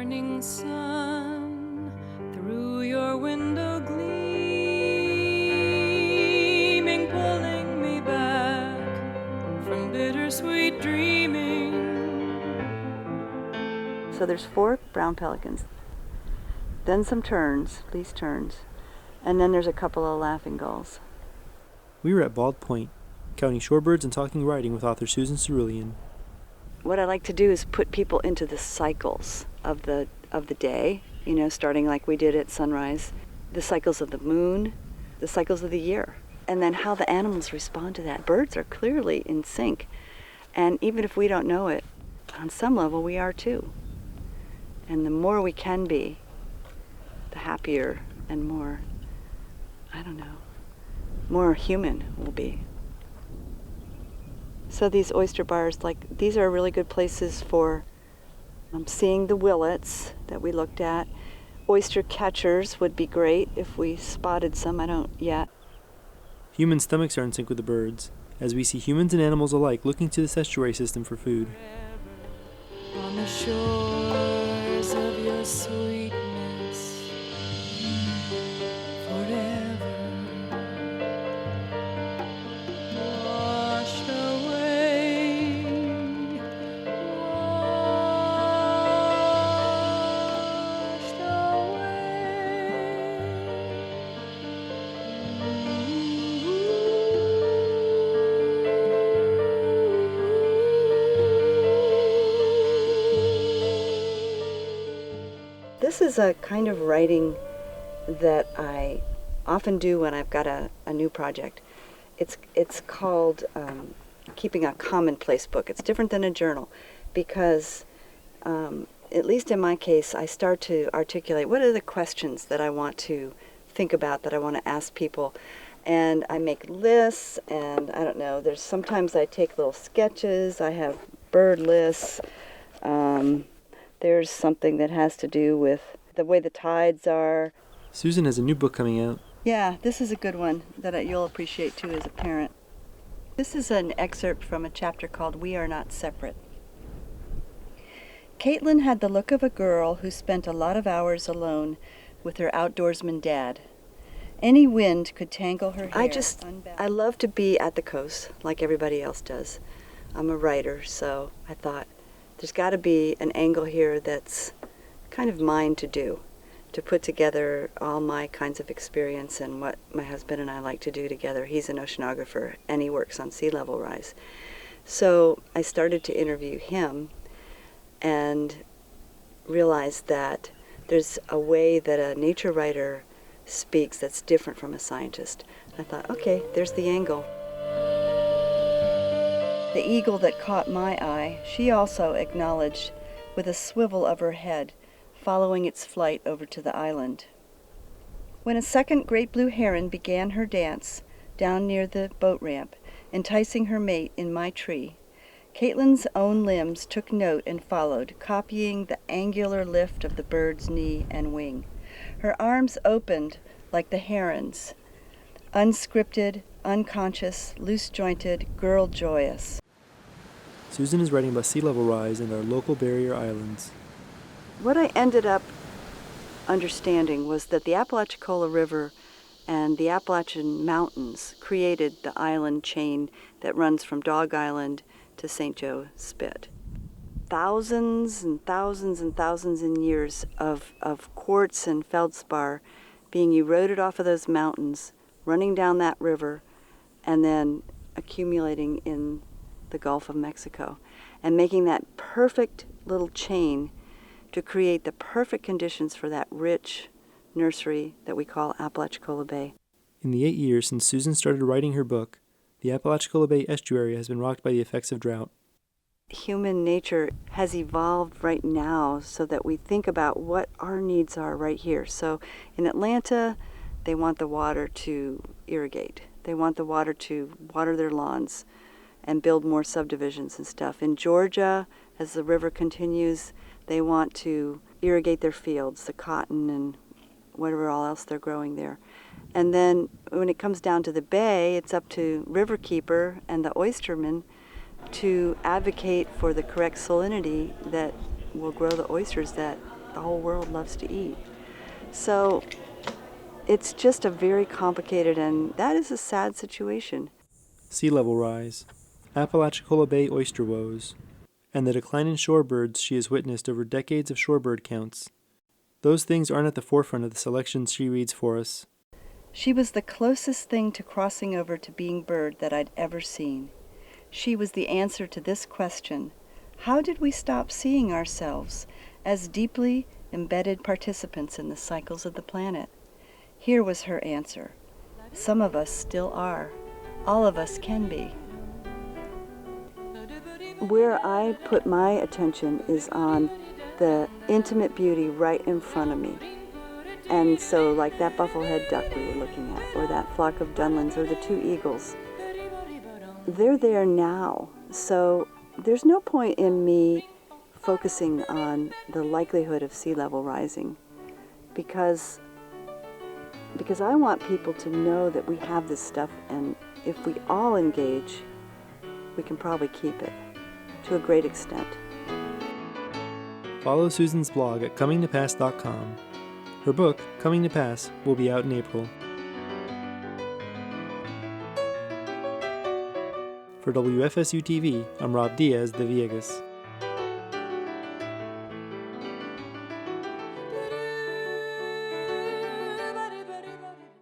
morning sun through your window gleaming, pulling me back from bittersweet dreaming. So there's 4 brown pelicans, then some terns, least terns, and then there's a couple of laughing gulls. We were at Bald Point, counting shorebirds and talking writing with author Susan Cerulean. What I like to do is put people into the cycles of the day, starting like we did at sunrise, the cycles of the moon, the cycles of the year, and then how the animals respond to that. Birds are clearly in sync, and even if we don't know it, on some level we are too. And the more we can be, the happier and more, more human we'll be. So these oyster bars, these are really good places for seeing the willets that we looked at. Oyster catchers would be great if we spotted some. I don't yet. Human stomachs are in sync with the birds, as we see humans and animals alike looking to this estuary system for food. On the shores of your sweetness, forever washed away, washed This is a kind of writing that I often do when I've got a new project. It's called keeping a commonplace book. It's different than a journal because, at least in my case, I start to articulate what are the questions that I want to think about, that I want to ask people. And I make lists, and I don't know, sometimes I take little sketches. I have bird lists. There's something that has to do with the way the tides are. Susan has a new book coming out. Yeah, this is a good one that you'll appreciate too as a parent. This is an excerpt from a chapter called We Are Not Separate. Caitlin had the look of a girl who spent a lot of hours alone with her outdoorsman dad. Any wind could tangle her hair. I love to be at the coast like everybody else does. I'm a writer, so I thought there's got to be an angle here that's kind of mine to do, to put together all my kinds of experience and what my husband and I like to do together. He's an oceanographer, and he works on sea level rise. So I started to interview him and realized that there's a way that a nature writer speaks that's different from a scientist. I thought, okay, there's the angle. The eagle that caught my eye, she also acknowledged with a swivel of her head, following its flight over to the island. When a second great blue heron began her dance down near the boat ramp, enticing her mate in my tree, Caitlin's own limbs took note and followed, copying the angular lift of the bird's knee and wing. Her arms opened like the heron's, unscripted, unconscious, loose-jointed, girl joyous. Susan is writing about sea level rise and our local barrier islands. What I ended up understanding was that the Apalachicola River and the Appalachian Mountains created the island chain that runs from Dog Island to St. Joe Spit. Thousands and thousands and thousands in years of quartz and feldspar being eroded off of those mountains, running down that river, and then accumulating in the Gulf of Mexico, and making that perfect little chain to create the perfect conditions for that rich nursery that we call Apalachicola Bay. In the 8 years since Susan started writing her book, the Apalachicola Bay estuary has been rocked by the effects of drought. Human nature has evolved right now so that we think about what our needs are right here. So in Atlanta, they want the water to irrigate. They want the water to water their lawns and build more subdivisions and stuff. In Georgia, as the river continues, they want to irrigate their fields, the cotton and whatever all else they're growing there. And then when it comes down to the bay, it's up to Riverkeeper and the oystermen to advocate for the correct salinity that will grow the oysters that the whole world loves to eat. So it's just a very complicated, and that is a sad situation. Sea level rise, Apalachicola Bay oyster woes, and the decline in shorebirds she has witnessed over decades of shorebird counts. Those things aren't at the forefront of the selections she reads for us. She was the closest thing to crossing over to being bird that I'd ever seen. She was the answer to this question: how did we stop seeing ourselves as deeply embedded participants in the cycles of the planet? Here was her answer: some of us still are. All of us can be. Where I put my attention is on the intimate beauty right in front of me. And so like that bufflehead duck we were looking at, or that flock of dunlins, or the two eagles, they're there now. So there's no point in me focusing on the likelihood of sea level rising, because I want people to know that we have this stuff, and if we all engage, we can probably keep it to a great extent. Follow Susan's blog at comingtopass.com. Her book, Coming to Pass, will be out in April. For WFSU TV, I'm Rob Diaz de Villegas.